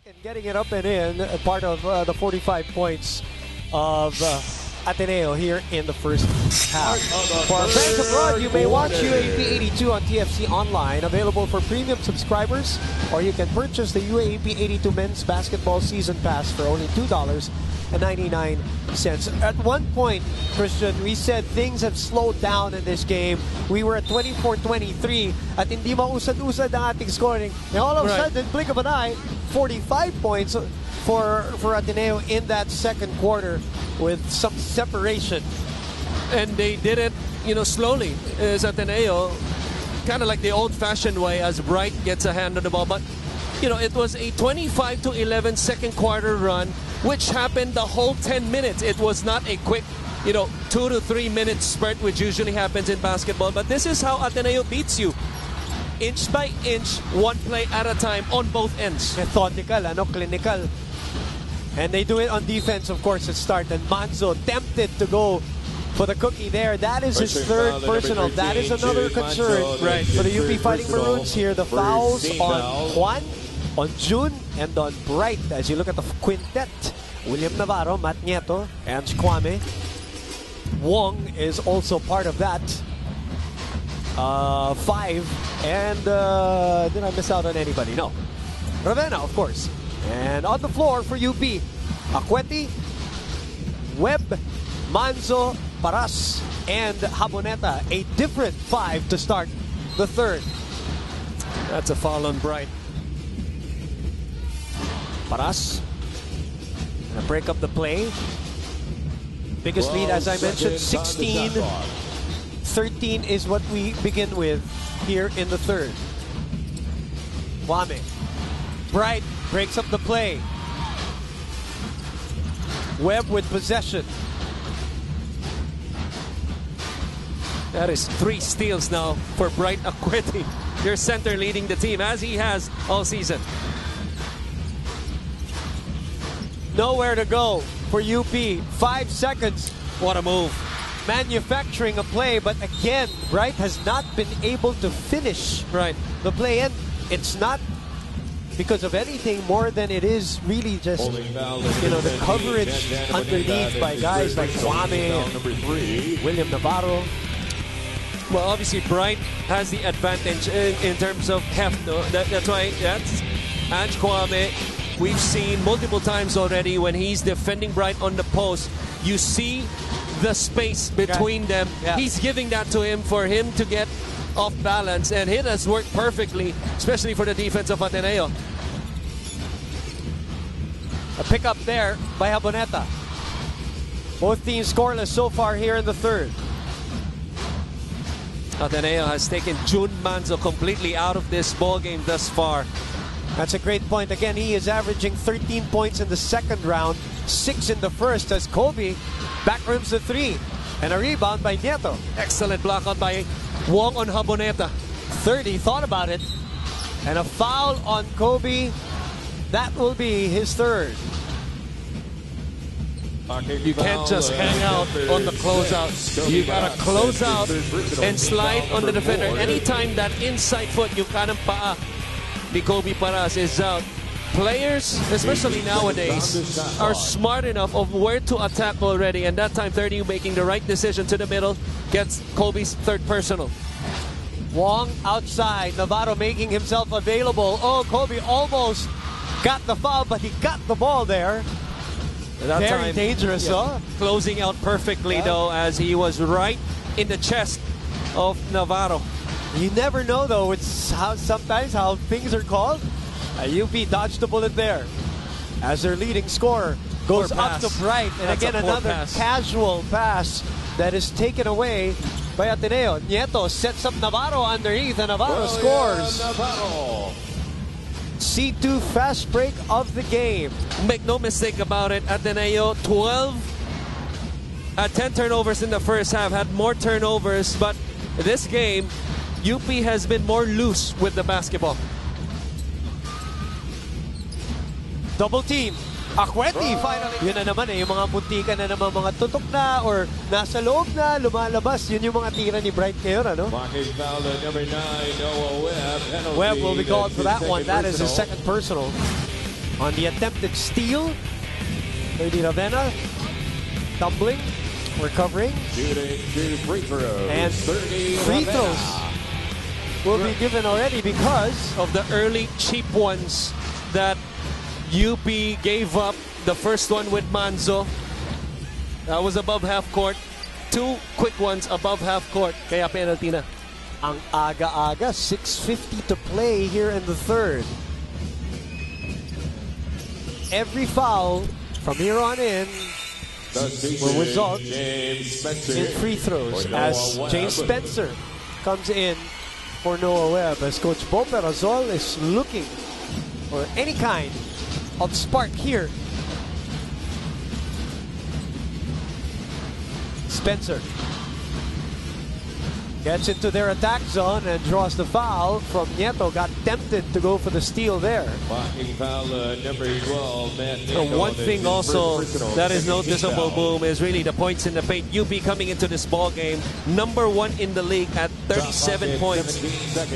And getting it up and in, part of the 45 points of Ateneo here in the first half. For our fans abroad, you may watch UAAP 82 on TFC Online, available for premium subscribers, or you can purchase the UAAP 82 Men's Basketball Season Pass for only $2.99. At one point, Christian, we said things have slowed down in this game. We were at 24-23 at hindi mausad-usad ang ating scoring. And all of a sudden, blink of an eye, 45 points for Ateneo in that second quarter with some separation. And they did it, slowly. As Ateneo, kind of like the old-fashioned way as Bright gets a hand on the ball. But, it was a 25-11 second quarter run, which happened the whole 10 minutes. It was not a quick, 2 to 3 minute spurt, which usually happens in basketball. But this is how Ateneo beats you. Inch by inch, one play at a time on both ends. Methodical, clinical. And they do it on defense, of course, at start. And Manzo tempted to go for the cookie there. That is his third personal. That is another concern for the UP Fighting Maroons here. The fouls on Juan, on June, and on Bright. As you look at the quintet, William Navarro, Matt Nieto, and Kwame. Wong is also part of that. 5. And did I miss out on anybody? No. Ravenna, of course. And on the floor for UP, Aqueti, Webb, Manzo, Paras, and Haboneta. A different 5 to start the third. That's a foul on Bright. Paras gonna break up the play. Biggest lead, as I mentioned, 16. 13 is what we begin with here in the third. Kwame. Bright breaks up the play. Webb with possession. That is 3 steals now for Bright Aqueti, your center leading the team, as he has all season. Nowhere to go for UP. 5 seconds. What a move. Manufacturing a play, but again, Bright has not been able to finish the play. And it's not because of anything more than it is really just, the coverage underneath by guys like Kwame and William Navarro. Well, obviously, Bright has the advantage in terms of heft. That's why Ange Kwame, we've seen multiple times already when he's defending Bright on the post. You see the space between them. He's giving that to him for him to get off balance, and it has worked perfectly, especially for the defense of Ateneo. A pickup there by Haboneta. Both teams scoreless so far here in the third. Ateneo has taken Jun Manzo completely out of this ball game thus far. That's a great point. Again, he is averaging 13 points in the second round, 6 in the first, as Kobe backrooms the 3. And a rebound by Nieto. Excellent block out by Wong on Haboneta. 30, thought about it. And a foul on Kobe. That will be his third. You can't just hang out on the closeout. You gotta close out and slide on the defender. Anytime that inside foot, yung kanang paa ni Kobe Paras is out. Players, especially nowadays, are smart enough of where to attack already. And that time, 30 making the right decision to the middle gets Kobe's third personal. Wong outside. Navarro making himself available. Oh, Kobe almost got the foul, but he got the ball there. That Very time, dangerous, closing out perfectly, though, as he was right in the chest of Navarro. You never know, though. It's sometimes how things are called. UP dodged the bullet there as their leading scorer goes up to Bright. And again, another casual pass that is taken away by Ateneo. Nieto sets up Navarro underneath, and Navarro scores. C2 fast break of the game. Make no mistake about it, Ateneo 10 turnovers in the first half, had more turnovers, but this game, UP has been more loose with the basketball. Double team. Aqueti finally. Yun na naman yung mga muntikan na naman mga tutok na or nasa loob na, lumalabas. Yun yung mga tira ni Bright ngayon, ano? Webb will be called for that one. That is his second personal. On the attempted steal, 30 Ravenna, tumbling, recovering, shooting 2 free throws. and 30 free Ravenna. throws will be given already because Of the early cheap ones that UP gave up. The first one with Manzo, that was above half court. 2 quick ones above half court. Kaya penalty na. ang aga-aga, 6:50 to play here in the third. Every foul from here on in will result in free throws as James Spencer comes in for Noah Webb, as Coach Bo Perazol is looking for any kind of spark here. Spencer gets into their attack zone and draws the foul from Nieto. Got tempted to go for the steal there. Blocking foul number 12, Matt. One thing also that is noticeable, Boom, is really the points in the paint. UP coming into this ball game number 1 in the league at 37 points.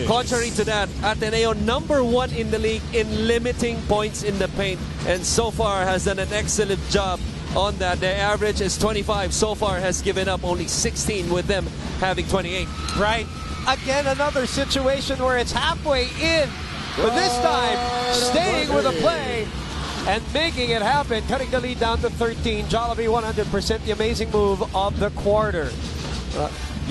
Contrary to that, Ateneo number 1 in the league in limiting points in the paint, and so far has done an excellent job on that. Their average is 25. So far has given up only 16, with them having 28. Right. Again, another situation where it's halfway in, but this time staying with a play and making it happen, cutting the lead down to 13. Jollibee 100%, the amazing move of the quarter.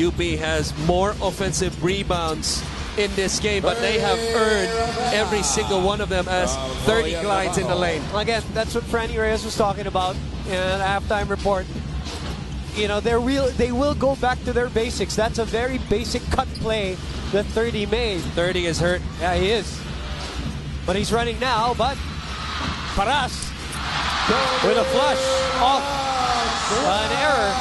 UP has more offensive rebounds in this game, but they have earned every single one of them as 30 glides in the lane. Again, that's what Franny Reyes was talking about in the halftime report. You know, they will go back to their basics. That's a very basic cut play that 30 made. 30 is hurt. Yeah, he is. But he's running now, but Paras with a flush off an error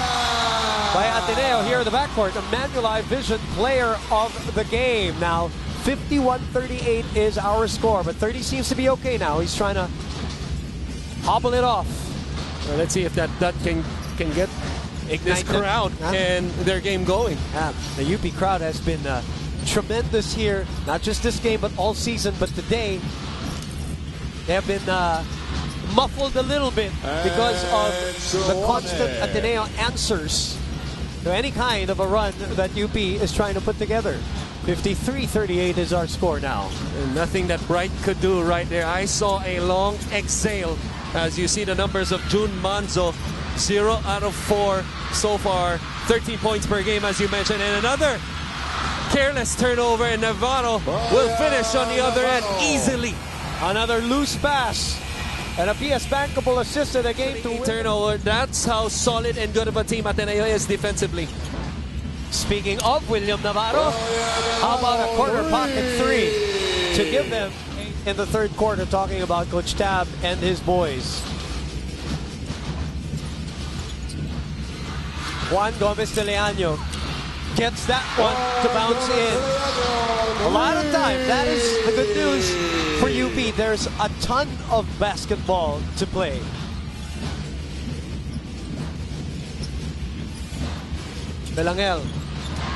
by Ateneo here in the backcourt. A Manulife Vision player of the game. Now, 51-38 is our score, but 30 seems to be okay now. He's trying to hobble it off. Well, let's see if that can get this crowd and their game going. The UP crowd has been tremendous here, not just this game, but all season. But today, they have been muffled a little bit because of the constant Ateneo answers to any kind of a run that UP is trying to put together. 53-38 is our score now. And nothing that Bright could do right there. I saw a long exhale as you see the numbers of June Manzo. 0 out of 4 so far. 13 points per game, as you mentioned. And another careless turnover, and Navarro will finish on the other end easily. Another loose pass. And a PS bankable assist in a game to win. Turnover. That's how solid and good of a team Ateneo is defensively. Speaking of William Navarro, how about a corner pocket 3 to give them in the third quarter, talking about Coach Tab and his boys. Juan Gomez de Leaño gets that one to bounce in. A lot of time. That is the good news for UP. There's a ton of basketball to play. Belangel.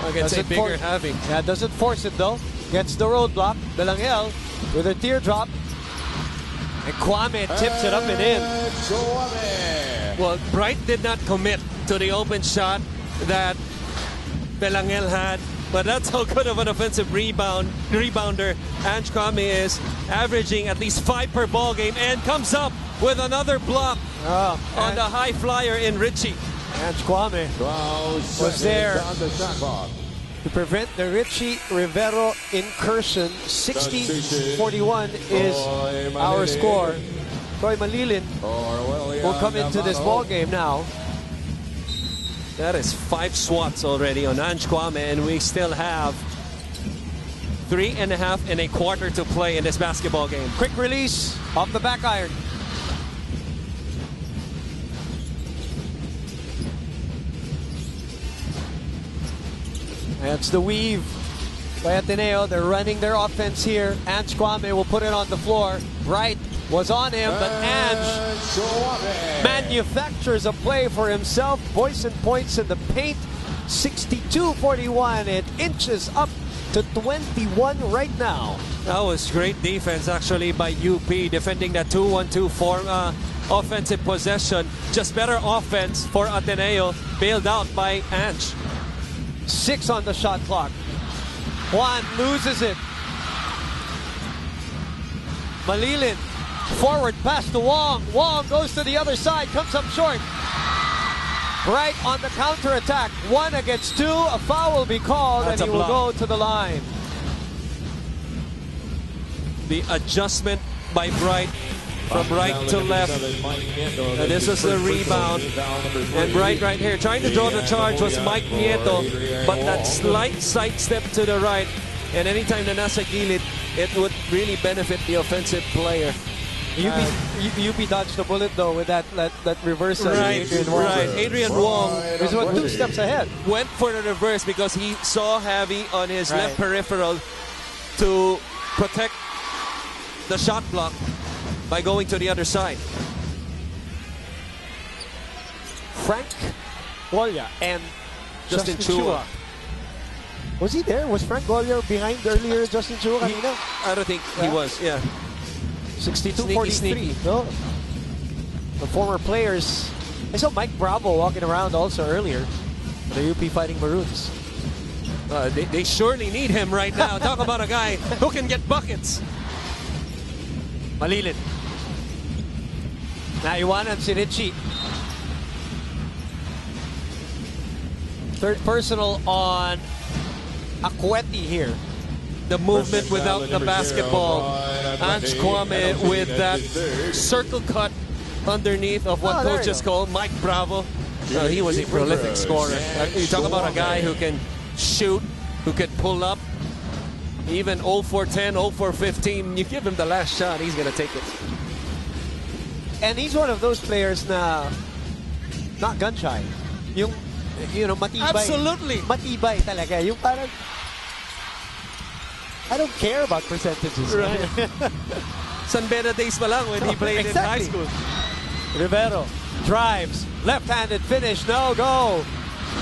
Against a bigger having. Yeah, doesn't force it though. Gets the roadblock. Belangel with a teardrop. And Kwame tips it up and in. Well, Bright did not commit to the open shot that Belangel had, but that's how good of an offensive rebounder Ange Kwame is, averaging at least 5 per ball game, and comes up with another block on the high flyer in Richie. Ange Kwame was there to prevent the Richie Rivero incursion. 60-41 is our score. Troy Malilin will come into this ball game now. That is 5 swats already on Ange Kwame, and we still have 3.5 and a quarter to play in this basketball game. Quick release off the back iron. That's the weave by Ateneo. They're running their offense here. Ange Kwame will put it on the floor. Wright was on him, but Ange manufactures a play for himself. Boyson points in the paint. 62-41. It inches up to 21 right now. That was great defense actually by UP, defending that 2-1-2 form offensive possession. Just better offense for Ateneo, bailed out by Ange. 6 on the shot clock. Juan loses it. Malilin, forward pass to Wong. Wong goes to the other side, comes up short. Right on the counter-attack. 1 against 2. A foul will be called. That's and he a will block. go to the line. The adjustment by Bright from right to left. This was the rebound. And Bright right here, trying to draw the charge was Mike Nieto. But that slight sidestep to the right. And anytime na nasa gilid, it would really benefit the offensive player. UP dodged the bullet though with that reversal. Right, Adrian Wong was 2 steps ahead. Went for the reverse because he saw Javi on his left peripheral to protect the shot block by going to the other side. Frank Golia and Justin Chua. Was he there? Was Frank Golia behind earlier Justin Chua kanina? I don't think he was, yeah. 62-43. Sneaky. No? The former players. I saw Mike Bravo walking around also earlier. The UP Fighting Maroons. They surely need him right now. Talk about a guy who can get buckets. Malilin. Naiwanan si Richie. Third personal on Akweti here. The movement without the basketball. Ange Kwame with that circle cut underneath of what coaches call Mike Bravo. He was a prolific scorer. You talk about a guy who can shoot, who can pull up. Even 0 for 10, 0 for 15. You give him the last shot, he's going to take it. And he's one of those players na not gun shy. Yung, matibay. Absolutely. Matibay talaga. Yung parang, I don't care about percentages. Right. San Beda days pa lang when he played in high school. Rivero drives, left-handed finish, no go.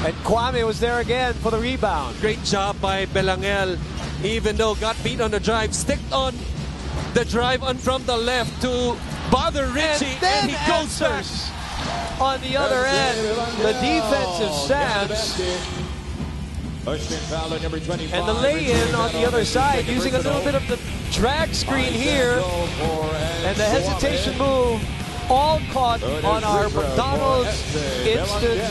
And Kwame was there again for the rebound. Great job by Belangel. Even though got beat on the drive, sticked on the drive on from the left to bother Richie, and he goes back. On the other end, the defensive stance. And the lay-in on the other side, using a little bit of the drag screen here. And the hesitation move, all caught on our McDonald's instant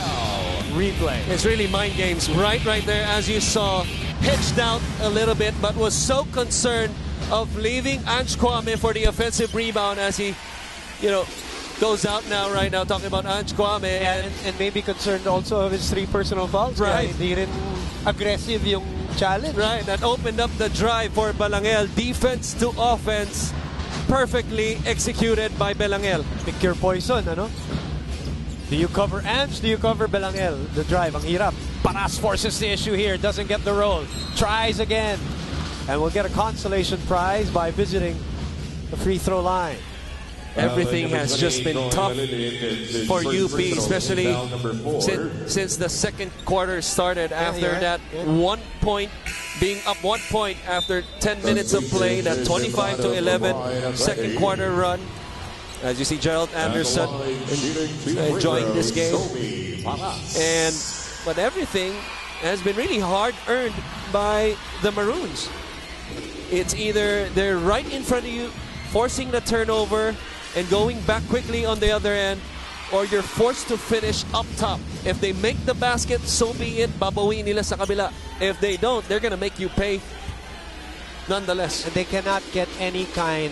replay. It's really mind games right there, as you saw. Hitched out a little bit, but was so concerned of leaving Ange Kwame for the offensive rebound as he, goes out right now, talking about Ange Kwame. And maybe concerned also of his 3 personal fouls. Right. Hindi rin aggressive yung challenge. Right, that opened up the drive for Belangel. Defense to offense, perfectly executed by Belangel. Pick your poison, ano? Do you cover Ange? Do you cover Belangel? The drive, ang hirap. Paras forces the issue here, doesn't get the roll. Tries again. And we'll get a consolation prize by visiting the free throw line. Everything has just been tough for UP, especially since the second quarter started. After that 1 point, being up 1 point after 10 minutes of play, that 25-11 second quarter run. As you see, Gerald Anderson enjoying this game. But everything has been really hard earned by the Maroons. It's either they're right in front of you, forcing the turnover and going back quickly on the other end, or you're forced to finish up top. If they make the basket, so be it, babawiin nila sa kabila. If they don't, they're gonna make you pay nonetheless. And they cannot get any kind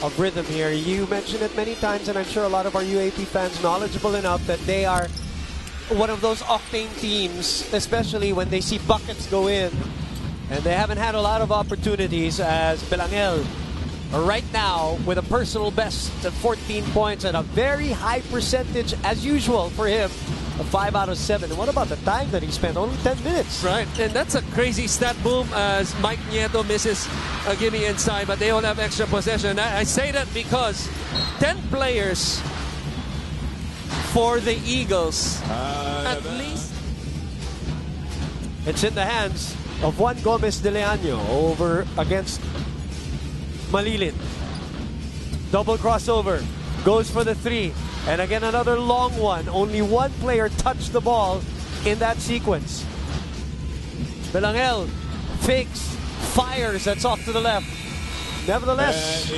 of rhythm here. You mentioned it many times, and I'm sure a lot of our UAP fans knowledgeable enough that they are one of those octane teams, especially when they see buckets go in. And they haven't had a lot of opportunities, as Belangel right now with a personal best of 14 points and a very high percentage as usual for him, a 5 out of 7. And what about the time that he spent? Only 10 minutes. Right, and that's a crazy stat boom as Mike Nieto misses a gimme inside, but they all have extra possession. I say that because 10 players for the Eagles, at least. It's in the hands of Juan Gomez de Leaño over against Malilin. Double crossover. Goes for the 3. And again, another long one. Only one player touched the ball in that sequence. Belangel fakes, fires. That's off to the left. Nevertheless,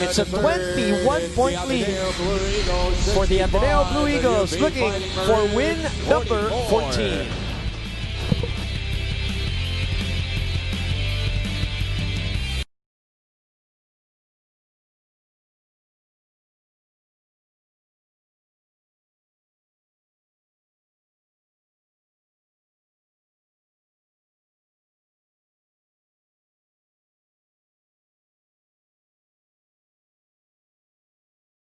it's a 21-point lead for the Ateneo Blue Eagles, looking for win number 14.